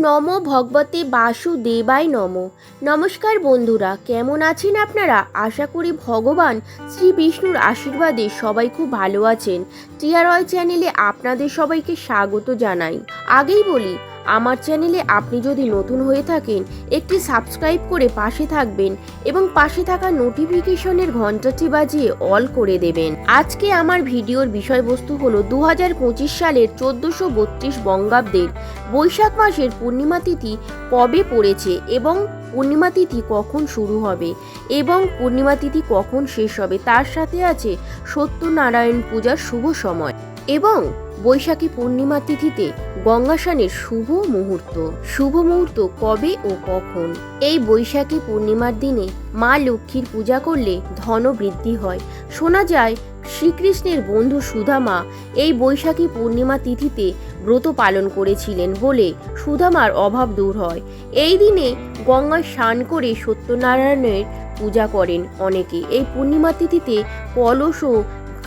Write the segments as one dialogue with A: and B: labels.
A: নমো ভগবতে বাসুদেবায় নমো। নমস্কার বন্ধুরা, কেমন আছেন আপনারা? আশা করি ভগবান শ্রী বিষ্ণুর আশীর্বাদে সবাই খুব ভালো আছেন। টিআরওয়াই চ্যানেলে আপনাদের সবাইকে স্বাগত জানাই। আগেই বলি, আমার চ্যানেলে আপনি যদি নতুন হয়ে থাকেন একটি সাবস্ক্রাইব করে পাশে থাকবেন এবং পাশে থাকা নোটিফিকেশনের ঘন্টাটি বাজিয়ে অল করে দেবেন। আজকে আমার ভিডিওর বিষয়বস্তু হলো 2025 সালের 1432 বঙ্গাব্দের বৈশাখ মাসের পূর্ণিমা তিথি কবে পড়েছে এবং পূর্ণিমা তিথি কখন শুরু হবে এবং পূর্ণিমা তিথি কখন শেষ হবে, তার সাথে আছে সত্যনারায়ণ পূজার শুভ সময় এবং বৈশাখী পূর্ণিমা তিথিতে গঙ্গা স্নানের শুভ মুহূর্ত কবে ও কখন। এই বৈশাখী পূর্ণিমার দিনে মা লক্ষ্মীর পূজা করলে ধন বৃদ্ধি হয়। শোনা যায় শ্রীকৃষ্ণের বন্ধু সুদামা এই বৈশাখী পূর্ণিমা তিথিতে ব্রত পালন করেছিলেন বলে সুদামার অভাব দূর হয়। এই দিনে গঙ্গায় স্নান করে সত্যনারায়ণের পূজা করেন অনেকে। এই পূর্ণিমা তিথিতে কলস ও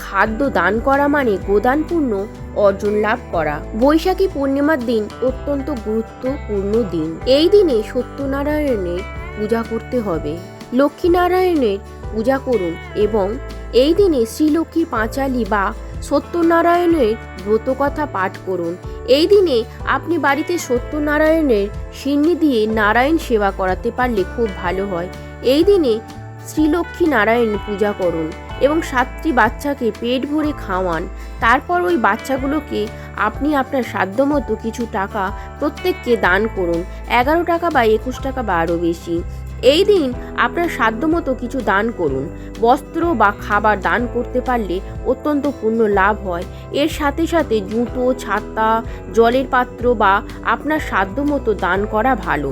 A: খাদ্য দান করা মানে গোদানপূর্ণ অর্জন লাভ করা। বৈশাখী পূর্ণিমার দিন অত্যন্ত গুরুত্বপূর্ণ দিন। এই দিনে সত্যনারায়ণের পূজা করতে হবে, লক্ষ্মীনারায়ণের পূজা করুন এবং এই দিনে শ্রীলক্ষ্মীর পাঁচালী বা সত্যনারায়ণের ব্রতকথা পাঠ করুন। এই দিনে আপনি বাড়িতে সত্যনারায়ণের সিন্নি দিয়ে নারায়ণ সেবা করাতে পারলে খুব ভালো হয়। এই দিনে শ্রীলক্ষ্মী নারায়ণ পূজা করুন এবং 7টি বাচ্চাকে পেট ভরে খাওয়ান। তারপর ওই বাচ্চাগুলোকে আপনি আপনার সাধ্যমতো কিছু টাকা প্রত্যেককে দান করুন, 11 টাকা বা 21 টাকা বা আরও বেশি। এই দিন আপনার সাধ্যমতো কিছু দান করুন। বস্ত্র বা খাবার দান করতে পারলে অত্যন্ত পুণ্য লাভ হয়। এর সাথে সাথে জুতো, ছাতা, জলের পাত্র বা আপনার সাধ্যমতো দান করা ভালো।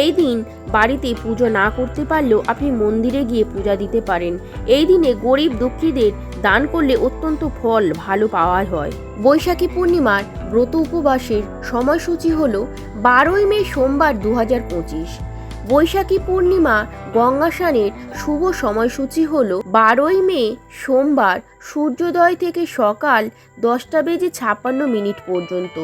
A: এই দিন বাড়িতে পুজো না করতে পারলেও আপনি মন্দিরে গিয়ে পূজা দিতে পারেন। এই দিনে গরিব দুঃখীদের দান করলে অত্যন্ত ফল ভালো পাওয়া হয়। বৈশাখী পূর্ণিমার ব্রত উপবাসের সময়সূচি হল 12ই মে সোমবার 2025। বৈশাখী পূর্ণিমা গঙ্গা স্নানের শুভ সময়সূচি হল 12ই মে সোমবার সূর্যোদয় থেকে সকাল 10:56 পর্যন্ত।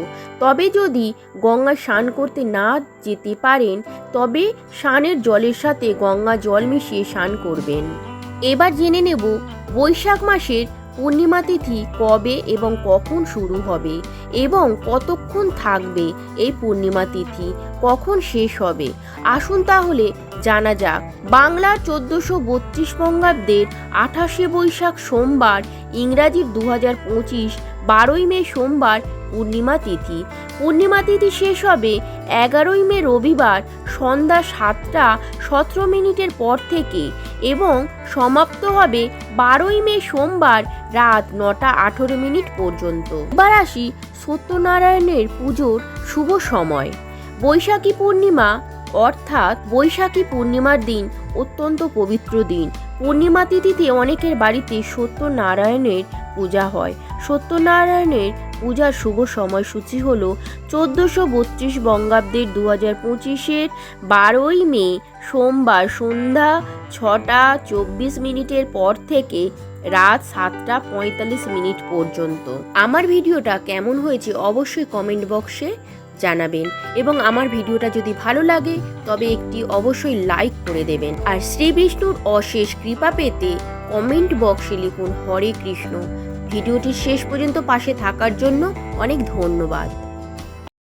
A: তবে যদি গঙ্গা স্নান করতে না যেতে পারেন তবে স্নানের জলের সাথে গঙ্গা জল মিশিয়ে স্নান করবেন। এবার জেনে নেব বৈশাখ মাসের পূর্ণিমা তিথি কবে এবং কখন শুরু হবে এবং কতক্ষণ থাকবে এই পূর্ণিমা তিথি, কখন শেষ হবে। আসুন তাহলে জানা যাক। বাংলার 1432 বঙ্গাব্দের 28শে বৈশাখ সোমবার, ইংরাজির 2025 12ই মে সোমবার পূর্ণিমা তিথি। পূর্ণিমা তিথি শেষ হবে 11ই মে রবিবার সন্ধ্যা 7:17 পর থেকে এবং সমাপ্ত হবে 12ই মে সোমবার রাত 9:18 পর্যন্ত। এবার আসি সত্যনারায়ণের পুজোর শুভ সময়। বৈশাখী পূর্ণিমা অর্থাৎ বৈশাখী পূর্ণিমার দিন অত্যন্ত পবিত্র দিন। পূর্ণিমা তিথিতে অনেকের বাড়িতে সত্যনারায়ণের পূজা হয়। সত্যনারায়ণের পূজার শুভ সময়সূচি হল 1432 বঙ্গাব্দের 2025 12ই মে সোমবার সন্ধ্যা 6:24 পর থেকে রাত 7:45 পর্যন্ত। আমার ভিডিওটা কেমন হয়েছে অবশ্যই কমেন্ট বক্সে জানাবেন এবং আমার ভিডিওটা যদি ভালো লাগে তবে একটি অবশ্যই লাইক করে দেবেন। আর শ্রী বিষ্ণুর অশেষ কৃপা পেতে কমেন্ট বক্সে লিখুন হরে কৃষ্ণ। ভিডিওটির শেষ পর্যন্ত পাশে থাকার জন্য অনেক ধন্যবাদ।